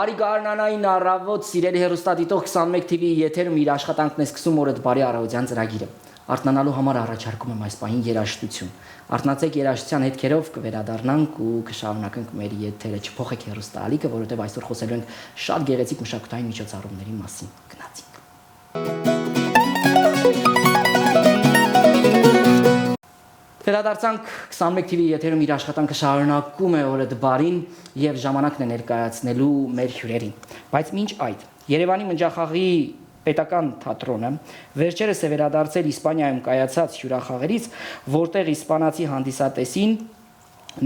Բարի գարնանային առավոտ, սիրելի հեռուստադիտող 21 TV-ի եթերում իր աշխատանքն է սկսում օրդ բարի առավոտյան ծրագիրը։ Արթնանալու համար առաջարկում եմ այս պահին երաժշտություն։ Արթնացեք երաժշտության հետքերով կվերադառնանք ու կշարունակենք մեր եթերը, չփոխեք հեռուստաալիքը, որովհետև այսօր խոսելու ենք շատ գեղեցիկ մշակութային միջոցառումների մասին։ Գնացինք։ Վերադարձանք 21 TV-ի եթերում իր աշխատանքը շարունակում է օրդ բարին եւ ժամանակն է ներկայացնելու մեր հյուրերին։ Բայց մինչ այդ Երևանի Մնջախաղի պետական թատրոնը վերջերս է վերադարձել Իսպանիայում կայացած հյուրախաղերից, որտեղ իսպանացի հանդիսատեսին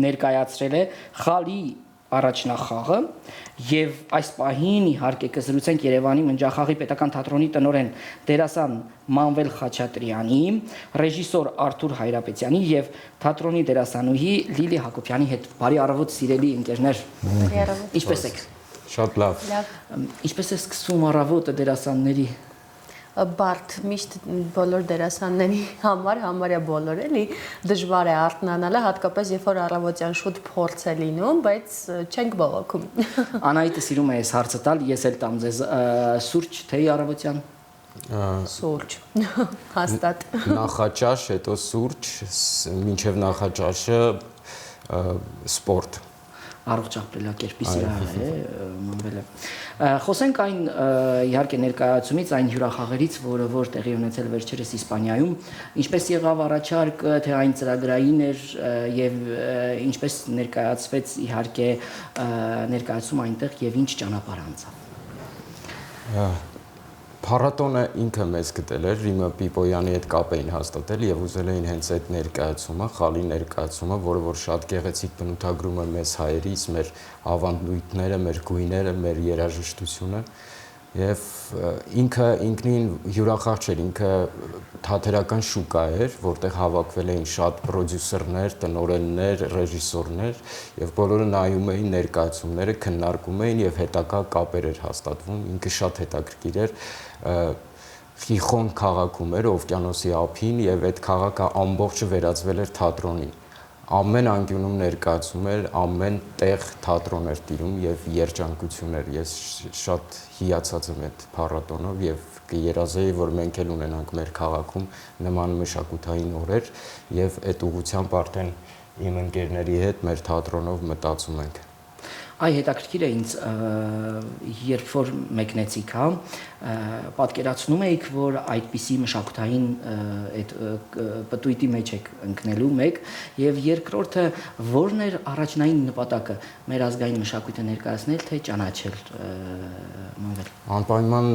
ներկայացրել է Խալի առաջնախաղը եւ այս պահին իհարկե կզրուցենք Երևանի Մնջախաղի պետական թատրոնի տնօրեն դերասան Մանվել Խաչատրյանի, ռեժիսոր Արթուր Հայրապետյանի եւ թատրոնի դերասանուհի Լիլի Հակոբյանի հետ։ Բարի առավոտ, սիրելի ընկերներ։ Բարի առավոտ։ Ինչպե՞ս եք։ Շատ լավ։ Ինչպես է սկսվում առավոտը դերասանների։ Բարդ միշտ բոլոր դերասանների համարյա բոլոր էլի դժվար է արթնանալը, հատկապես երբ որ առավոտյան շուտ փորձ է լինում, բայց չենք բողոքում։ Անահիտը սիրում է այս հարցը տալ, ես էլ տամ ձեզ սուրճ թեյ առավոտյան։ Սուրճ, հաստատ։ Նախաճաշ, հետո սուրճ, մինչև նախաճաշը սպորտ։ Առողջ ապրելակերպի սիրահար է Մանվելը։ Խոսենք այն իհարկե ներկայացումից, այն հյուրախաղերից, որ տեղի ունեցել վերջերս Իսպանիայում, ինչպես եղավ առաջարկը, թե այն ծրագրային էր եւ ինչպես ներկայացվեց իհարկե ներկայացում այնտեղ եւ ինչ ճանապարհ անցավ։ Փառատոնը ինքը մեզ գտել էր, Ռիմա Պիպոյանի հետ կապ էին հաստատել եւ ուզել էին հենց այդ ներկայացումը, խալի ներկայացումը, որը որ շատ գեղեցիկ բնութագրում է մեզ հայերից, մեր ավանդույթները, մեր գույները, մեր երաժշտությունը եւ ինքը ինքնին հյուրախաղ չէր, ինքը թատերական շուկա էր, որտեղ հավաքվել էին շատ պրոդյուսերներ, տնօրեններ, ռեժիսորներ եւ բոլորը նայում էին ներկայացումները, քննարկում էին եւ հետագա կապեր էր հաստատվում, ինքը շատ հետաքրքիր էր Խիխոն քաղաքում էր օվկիանոսի ափին եւ այդ քաղաքը ամբողջը վերածվել էր թատրոնի ամեն անկյունում ներկայացում էր, ամեն տեղ թատրոն էր տիրում եւ երջանկություն էր։ Ես շատ հիացած եմ այդ փառատոնով եւ կերազեի, որ մենք էլ ունենանք մեր քաղաքում նման մշակութային օրեր եւ այդ ուղղությամբ արդեն իմ ընկերների հետ մեր թատրոնով մտածում ենք։ Այ հետաքրքիր է ինձ, երբ որ մեկնեցիք, հա, պատկերացնում եք, որ այդպիսի մշակութային այդ պտույտի մեջ եք ընկնելու մեկ, եւ երկրորդը որն էր առաջնային նպատակը մեր ազգային մշակույթը ներկայացնել, թե ճանաչել Մանվել։ Անպայման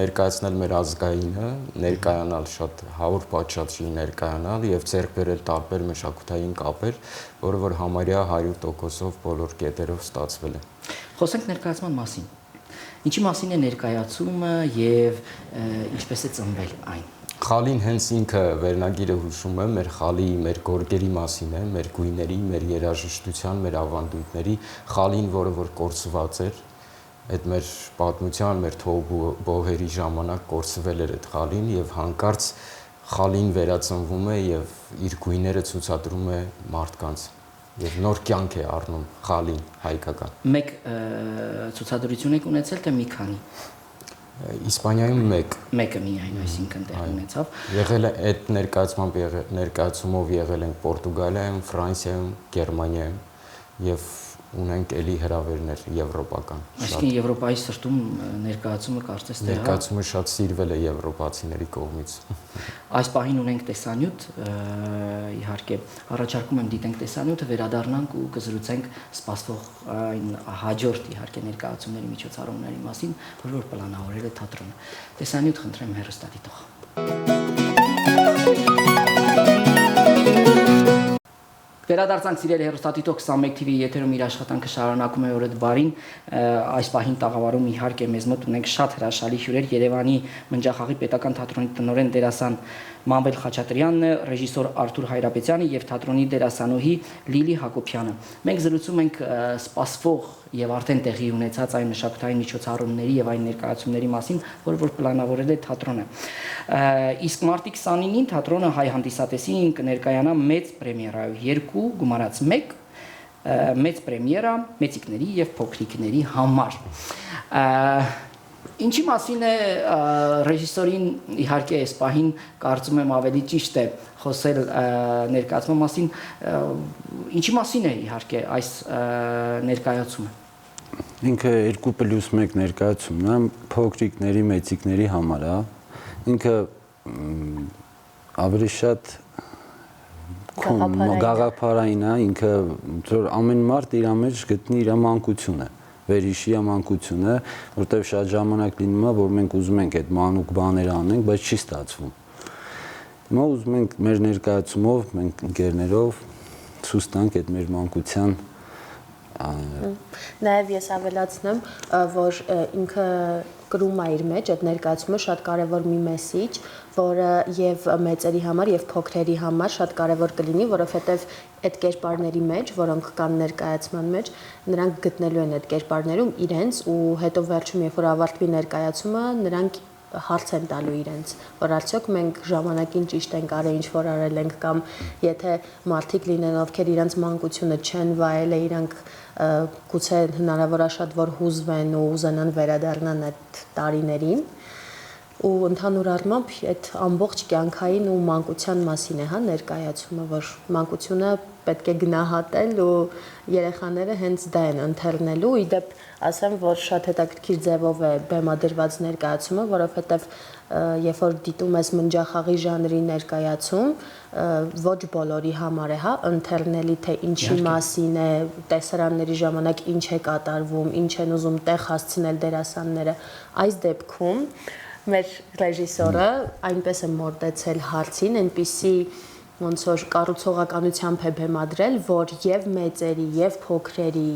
ներկայացնել մեր ազգայինը, ներկայանալ շատ 100 պատշաճի ներկայանալ եւ ձեռք բերել տարբեր մշակութային կապեր, որը որ համարյա 100%-ով բոլոր կետերով ստացվել է։ Խոսենք ներկայացման մասին։ Ինչի մասին է ներկայացումը եւ ինչպես է ծնվել այն։ Խալին հենց ինքը վերնագիրը հուշում է մեր խալի, մեր գորգերի մասին է, մեր գույների, մեր երաժշտության, մեր ավանդույթների խալին, որը որ կորսված էր, այդ մեր պատմության, մեր թողբոհերի ժամանակ կորսվել էր այդ խալին եւ հանկարծ խալին վերածնվում է եւ իր գույները ցուցադրում է մարդկանց եւ նոր կյանք է առնում խալին հայկական։ Մեկ ցուցադրություն եք ունեցել թե մի քանի։ Իսպանիայում մեկը միայն, այսինքն տեղ ունեցավ։ Եղել է այդ ներկայացումով եղել ենք Պորտուգալիայում, Ֆրանսիայում, Գերմանիայում եւ ունենք էլի հրավերներ եվրոպական։ Այսինքն Եվրոպայի սրտում ներկայացումը կարծես թե ներկայացումը շատ սիրվել է եվրոպացիների կողմից։ Այս պահին ունենք տեսանյութ, իհարկե առաջարկում եմ դիտենք տեսանյութը, վերադառնանք ու կզրուցենք սպասվող այն հաջորդ իհարկե ներկայացումների միջոցառումների մասին, որ պլանավորել է թատրոնը։ Տեսանյութ խնդրեմ հեռուստադիտող։ Վերադարձանք սիրելի հեռուստադիտող 21 TV-ի եթերում իր աշխատանքը շարունակում է օրդ բարին, այս պահին տաղավարում իհարկե մեզ մոտ ունենք շատ հրաշալի հյուրեր Երևանի Մնջախաղի պետական թատրոնի տնօրեն դերասան Մանվել Խաչատրյանն, ռեժիսոր Արթուր Հայրապետյանը եւ թատրոնի դերասանուհի Լիլի Հակոբյանը։ Մենք զրուցում ենք սպասվող եւ արդեն տեղի ունեցած այն մշակութային միջոցառումների եւ այն ներկայացումների մասին, որ պլանավորել է թատրոնը։ Իսկ մարտի 29-ին թատրոնը հայ հանդիսատեսին կներկայանա մեծ պրեմիերայով 2 գումարած 1 մեծ պրեմիերա մեծիկների եւ փոքրիկների համար։ Ինչի մասին է ռեժիսորին իհարկե այս պահին կարծում եմ ավելի ճիշտ է խոսել ներկայացման մասին, ինչի մասին է իհարկե այս ներկայացումը։ Ինքը 2+1 ներկայացումն է, փոքրիկների, մեծիկների համար է։ Ինքը ավելի շատ գաղափարային է, ինքը որ ամեն մարդ իր մեջ գտնի իր մանկությունը, վերհիշի մանկությունը, որտեղ շատ ժամանակ լինում է, որ մենք ուզում ենք այդ մանուկ բաները անենք, բայց չի ստացվում։ Հիմա ուզում ենք մեր ներկայացումով, մենք ընկերներով ցույց տանք այդ մեր մանկության Նաև ես ավելացնեմ, որ ինքը կրում է իր մեջ այդ ներկայացումը շատ կարևոր մի մեսիջ, որը եւ մեծերի համար եւ փոքրերի համար շատ կարևոր կլինի, որովհետեւ այդ կերպարների մեջ, որոնք կան ներկայացման մեջ, նրանք գտնելու են այդ կերպարներում իրենց ու հետո վերջում երբ որ ավարտվի ներկայացումը, նրանք հարց են տալու իրենց, որ արդյոք մենք ժամանակին ճիշտ ենք արել, ինչ որ արել ենք կամ եթե մարդիկ լինեն, ովքեր իրենց մանկությունը չեն վայել, իրանք գուցե հնարավոր է շատ որ հուզվեն ու ուզենան վերադառնան այդ տարիներին ու ընդհանուր առմամբ այդ ամբողջ կյանքային ու մանկության մասին է, հա, ներկայացումը, որ մանկությունը պետք է գնահատել ու երեխաները հենց դա են ընթերնելու, իդեպ ասեմ, որ շատ հետաքրքիր ձևով է բեմադրված ներկայացումը, որովհետև երբ որ դիտում ես մնջախաղի ժանրի ներկայացում, ոչ բոլորի համար է, հա, ընթերնելի թե ինչի մասին է, տեսարանների ժամանակ ինչ է կատարվում, ինչ են ուզում տեղ հասցնել դերասանները, այս դեպքում մեր ռեժիսորը այնպես է մոտեցել հարցին, այնպիսի ոնց որ կառուցողականությամբ է բեմադրել, որ եւ մեծերի, եւ փոքրերի,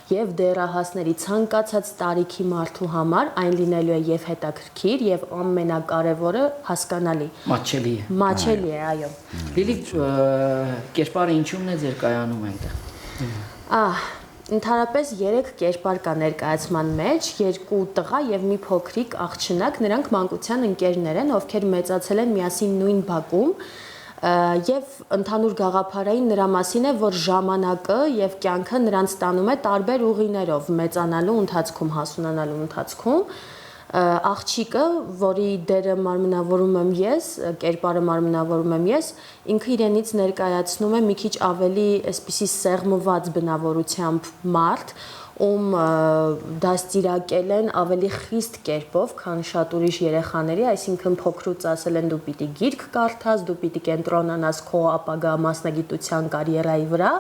եւ դեռահասների ցանկացած տարիքի մարդու համար այն լինելու է եւ հետաքրքիր եւ ամենակարևորը հասկանալի։ Մաչելի է, այո։ Լիլիթ, կերպարը ինչու՞մն է ձեր կայանում այնտեղ։ Ընդհանրապես 3 կերպար կա ներկայացման մեջ, 2 տղա եւ մի փոքրիկ աղջնակ, նրանք մանկության ընկերներ են, ովքեր մեծացել են միասին նույն բակում եւ ընդհանուր գաղափարային նրա մասին է, որ ժամանակը եւ կյանքը նրանց տանում է տարբեր ուղիներով մեծանալու ընթացքում, հասունանալու ընթացքում աղջիկը, որի դերը մարմնավորում եմ ես, կերպարը մարմնավորում եմ ես, ինքը իրենից ներկայացնում է մի քիչ ավելի այսպիսի սեղմված բնավորությամբ մարդ, ում դաստիարակել են ավելի խիստ կերպով, քան շատ ուրիշ երեխաների, այսինքն փոքրուց ասել են դու պիտի գիրք կարդաս, դու պիտի կենտրոնանաս քո ապագա մասնագիտության կարիերայի վրա,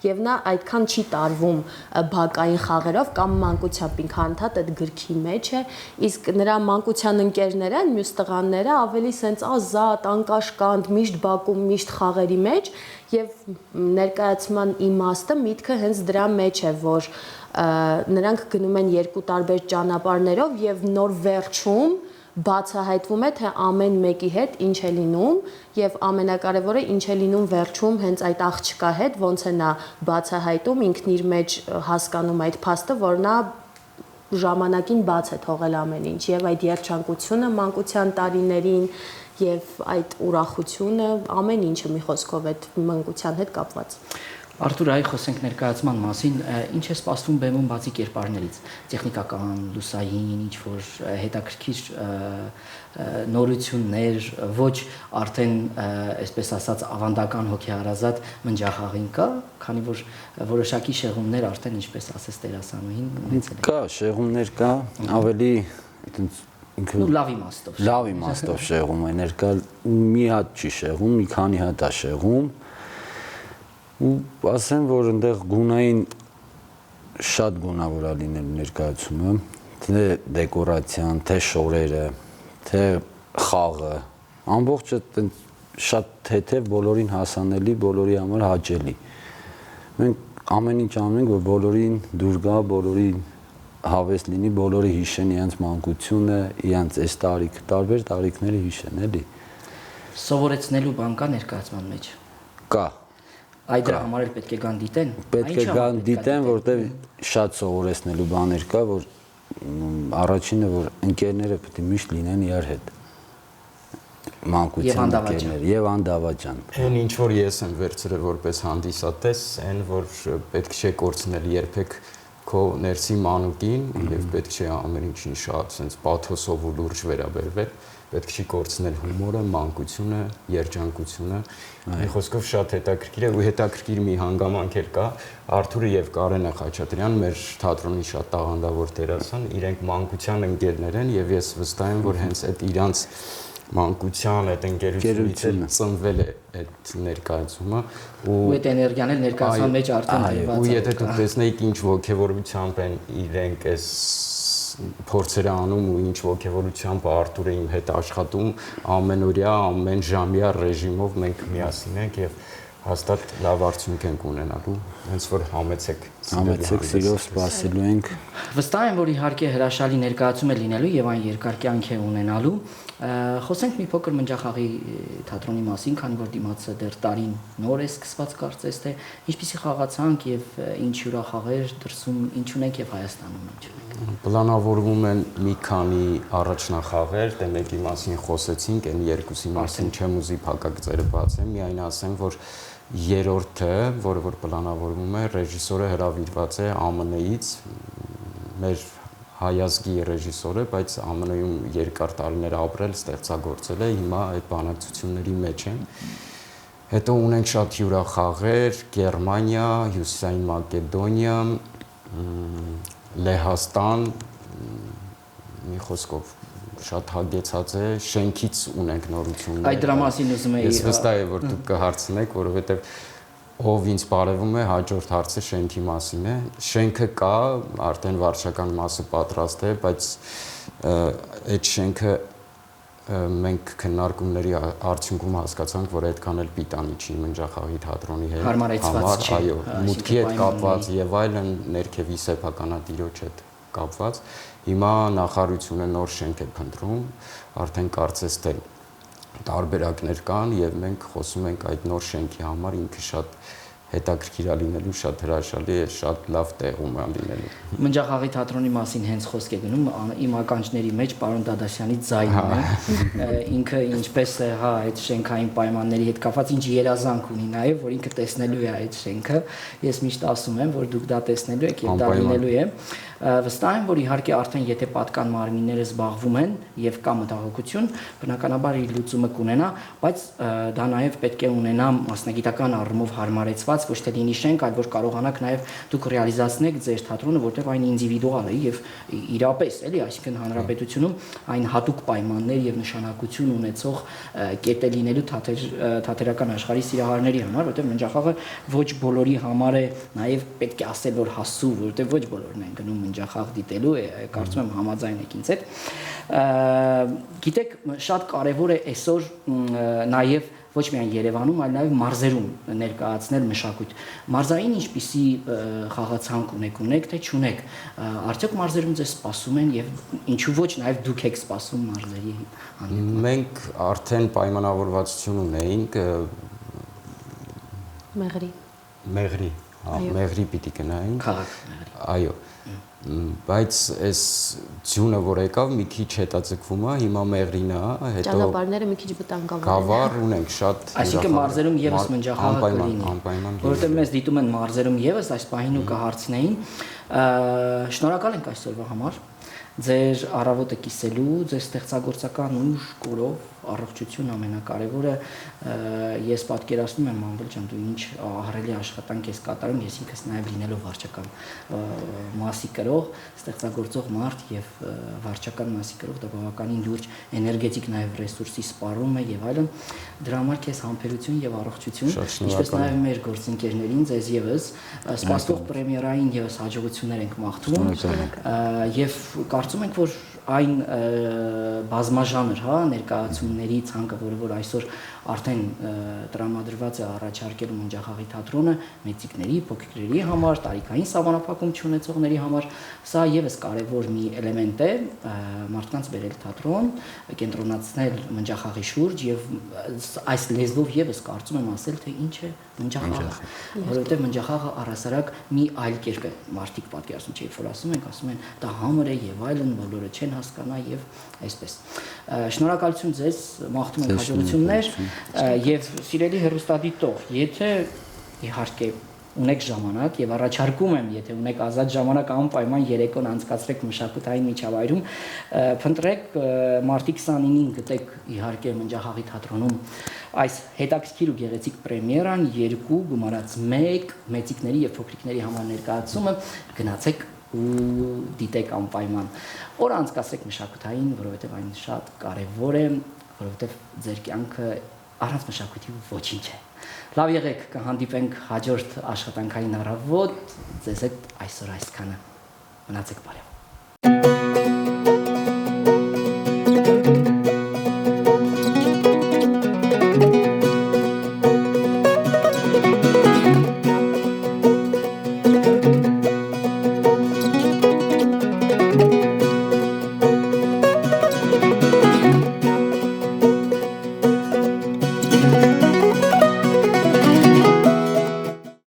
եւ նա այդքան չի տարվում բակային խաղերով կամ մանկությամբ ինքը անդադ այդ գրքի մեջ է, իսկ նրա մանկության ընկերները, մյուս տղաները ավելի սենց ազատ, անկաշկանդ, միշտ բակում, միշտ խաղերի մեջ եւ ներկայացման իմաստը միտքը հենց դրա մեջ է, որ նրանք գնում են 2 տարբեր ճանապարհներով եւ նոր վերջում բացահայտվում է թե ամեն մեկի հետ ինչ է լինում եւ ամենակարևորը ինչ է լինում վերջում հենց այդ աղջկա հետ, ոնց է նա բացահայտում, ինքն իր մեջ հասկանում այդ փաստը, որ նա ժամանակին բաց է թողել ամեն ինչ եւ այդ երջանկությունը մանկության տարիներին եւ այդ ուրախությունը ամեն ինչը մի խոսքով այդ մանկության հետ կապված։ Արթուր, այ խոսենք ներկայացման մասին, ինչ է սպասվում բեմում բացի կերպարներից, տեխնիկական, լուսային, ինչ որ հետաքրքիր նորություններ, ոչ արդեն այսպես ասած ավանդական հոգեհարազատ մնջախաղին կա, քանի որ որոշակի շեղումներ արդեն ինչպես ասես դերասանուհին ունեցել են։ Կա, շեղումներ կա, ավելի լավ իմաստով շեղում է, ներկա մի հատ չի շեղում, մի քանի հատ է շեղում ու ասեմ, որ այնտեղ գունային շատ գունավոր է լինել ներկայացումը, թե դեկորացիան, թե շորերը, թե խաղը, ամբողջը շատ թեթև, բոլորին հասանելի, բոլորի համար հաճելի։ Մենք ամեն ինչ անում ենք, որ բոլորին դուր գա, բոլորին հավես լինի, բոլորը հիշեն իրենց մանկությունը, իրենց այս տարիքը, տարբեր տարիքները հիշեն, էլի։ Սովորեցնելու բան կա ներկայացման մեջ։ Կա։ Այդ դրա համար էլ պետք է գան դիտեն։ Պետք է գան դիտեն, որտեղ շատ սովորեցնելու բաներ կա, որ առաջինը որ ընկերները պետք է միշտ լինեն իրար հետ։ մանկության ընկերներ եւ Անդավաճան։ Այն ինչ որ ես եմ վերցրել որպես հանդիսատես, այն որ պետք չէ կորցնել երբեք քո ներսի մանուկին եւ պետք չէ ամեն ինչին շատ sense պաթոսով ու լուրջ վերաբերվել, պետք չի կորցնել հումորը, մանկությունը, երջանկությունը։ Մի խոսքով շատ հետաքրքիր է ու հետաքրքիր մի հանգամանք էլ կա։ Արթուրը եւ Կարենը Խաչատրյան, մեր թատրոնի շատ տաղանդավոր դերասան, իրենք մանկության ընկերներ են եւ ես վստահ եմ, որ հենց այդ իրանց մանկության այդ ընկերությունից ծնվել է այդ ներկայացումը ու այդ էներգիան էլ ներկայացման մեջ արդեն դրված է։ Ու եթե դուք տեսնեիք ինչ ոգևորությամբ են իրենք այս փորձերը անում ու ինչ ոգևորությամբ Արթուրը իմ հետ աշխատում, ամենօրյա, ամեն ժամյա ռեժիմով մենք միասին ենք եւ հաստատ լավ արդյունք ենք ունենալու, հենց որ համեցեք սիրով սպասելու ենք։ Վստահ եմ, որ իհարկե հրաշալի ներկայացում է լինելու եւ այն երկար կյանք է ունենալու։ Խոսենք մի փոքր Մնջախաղի թատրոնի մասին, քանի որ դիմացը դեռ տարին նոր է սկսված կարծես թե ինչպիսի խաղացանք եւ ինչ հյուրախաղեր դրսում ինչ ունենք եւ Հայաստանում ինչ ունենք։ Պլանավորվում են մի քանի առաջնախաղեր, դե մեկի մասին խոսեցինք, այն երկուսի մասին չեմ ուզի փակագծերը բացեմ, միայն ասեմ, որ երրորդը, որը որ պլանավորվում է, ռեժիսորը հրավիրված է ԱՄՆ-ից, մեր հայազգի ռեժիսոր է, բայց ԱՄՆ-ում երկար տարիներ ապրել, ստեղծագործել է, հիմա այդ բանակցությունների մեջ են։ Հետո ունենք շատ հյուրախաղեր, Գերմանիա, Հյուսիսային Մակեդոնիա, Լեհաստան, մի խոսքով շատ հագեցած է, շենքից ունենք նորություններ։ Այդ դրա մասին ուզում եի։ Ես վստահ եմ, որ դուք կհարցնեք, որովհետև ով ինձ բարևում է, հաջորդ հարցը շենքի մասին է։ Շենքը կա, արդեն վարչական մասը պատրաստ է, բայց այդ շենքը մենք քննարկումների արդյունքում հասկացանք, որ այդքան էլ պիտանի չի Մնջախաղի թատրոնի հետ։ Հարմարեցված չի։ Այո, մուտքի հետ կապված եւ այլն ներքևի սեփականատիրոջ հետ կապված։ Հիմա նախարարությունը նոր շենք է փնտրում, արդեն կարծես թե տարբերակներ կան եւ մենք խոսում ենք այդ նոր շենքի համար, ինքը շատ հետաքրքիր է լինելու, շատ հրաշալի է, շատ լավ տեղում է լինելու։ Մնջախաղի թատրոնի մասին հենց խոսք է գնում, իմ ականջների մեջ պարոն Դադասյանի ձայնն է, ինքը ինչպես է, հա, այդ շենքային պայմանների հետ կապված ինչ երազանք ունի նաեւ, որ ինքը տեսնելու է այդ շենքը։ Ես միշտ ասում եմ, որ դուք դա տեսնելու եք եւ դա լինելու է։ Վստահ եմ, որ իհարկե արդեն եթե պատկան մարմինները զբաղվում են եւ կա մտահոգություն, բնականաբար իր լուծումը կունենա, բայց դա նաեւ պետք է ունենա մասնագիտական առումով հարմարեցված, ոչ թե լինի շենք, այլ որ կարողանաք նաեւ դուք ռեալիզացնեք ձեր թատրոնը, որտեղ այն ինդիվիդուալ է եւ իրապես, էլի, այսինքն հանրապետությունում այն հատուկ պայմաններ եւ նշանակություն ունեցող կետ է լինելու թատերական աշխարհի սիրահարների համար, որտեղ Մնջախաղը ոչ բոլորի համար է, նաեւ պետք է ասել, որ հասու, որտեղ ոչ բոլորն են գնում Մնջախաղ դիտելու, կարծում եմ համաձայն եք ինձ հետ։ Գիտեք, շատ կարևոր է այսօր նաև ոչ միայն Երևանում, այլ նաև մարզերում ներկայացնել մշակույթ։ Մարզային ինչպիսի խաղացանք ունեք, թե չունեք։ Արդյոք մարզերում ձեզ սպասում են եւ ինչու ոչ նաև դուք եք սպասում մարզերի հանդիպում։ Մենք արդեն պայմանավորվածություն ունեինք Մեղրի, Մեղրի պիտի գնայինք։ Քաղաք։ Այո։ Բայց այս ձյունը որ եկավ մի քիչ հետաձգվում է, հիմա Մեղրին է, հետո ճանապարհները մի քիչ վտանգավոր են։ Գավառ ունենք շատ։ Այսինքն մարզերում եւս Մնջախաղը կլինի։ Անպայման։ Որովհետեւ մեզ դիտում են մարզերում եւս այս պահին ու կհարցնեին։ Շնորհակալ ենք այսօրվա համար։ Ձեր առավոտը կիսելու, ձեր ստեղծագործական ուժ, կորով, առողջություն ամենակարևորը։ Ես պատկերացնում եմ, Մանվել ջան, դու ինչ ահռելի աշխատանք ես կատարում, ես ինքս նաև լինելով վարչական մասի կրող, ստեղծագործող մարդ եւ վարչական մասի կրող, դա բավականին լուրջ էներգետիկ նաև ռեսուրսի սպառում է եւ այլն։ Դրա համար քեզ համբերություն եւ առողջություն, ինչպես նաև մեր գործընկերներին, ձեզ եւս սպասող պրեմիերային եւս հաջողություններ ենք մաղթում եւ կարծում ենք, որ այն բազմաժանր, հա, ներկայացումների ցանկը, որ այսօր արդեն տրամադրված է առաջարկել Մնջախաղի թատրոնը մեծիկների, փոքրիկների համար, տարիքային սահմանափակում չունեցողների համար, սա եւս կարևոր մի էլեմենտ է մարդկանց բերել թատրոն, կենտրոնացնել Մնջախաղի շուրջ եւ այս լեզվով եւս կարծում եմ ասել, թե ինչ է Մնջախաղը, որովհետև մնջախաղը առհասարակ մի այլ կերպ է մարդիկ պատկերացնում, չէ՞, որ ասում են, դա համր է եւ այլն, բոլորը չեն հասկանա եւ այսպես։ Շնորհակալություն ձեզ, մաղթում ենք հաջողություններ եւ սիրելի հեռուստադիտող, եթե իհարկե ունեք ժամանակ եւ առաջարկում եմ, եթե ունեք ազատ ժամանակ անպայման երեկոն անցկացրեք մշակութային միջավայրում, փնտրեք մարտի 29-ին գտեք իհարկե Մնջախաղի թատրոնում այս հետաքրքիր ու գեղեցիկ պրեմիերան, 2 գումարած 1 մեծիկների եւ փոքրիկների համար ներկայացումը, գնացեք ու դիտեք անպայման։ Օր անցկացրեք մշակութային, որովհետեւ այն շատ կարեւոր է, որովհետեւ ձեր կյանքը առանց մշակույթի ոչինչ է։ Լավ եղեք, կհանդիպենք հաջորդ աշխատանքային առավոտ, ձեզ հետ այսօր այսքանը։ Մնացեք բարև։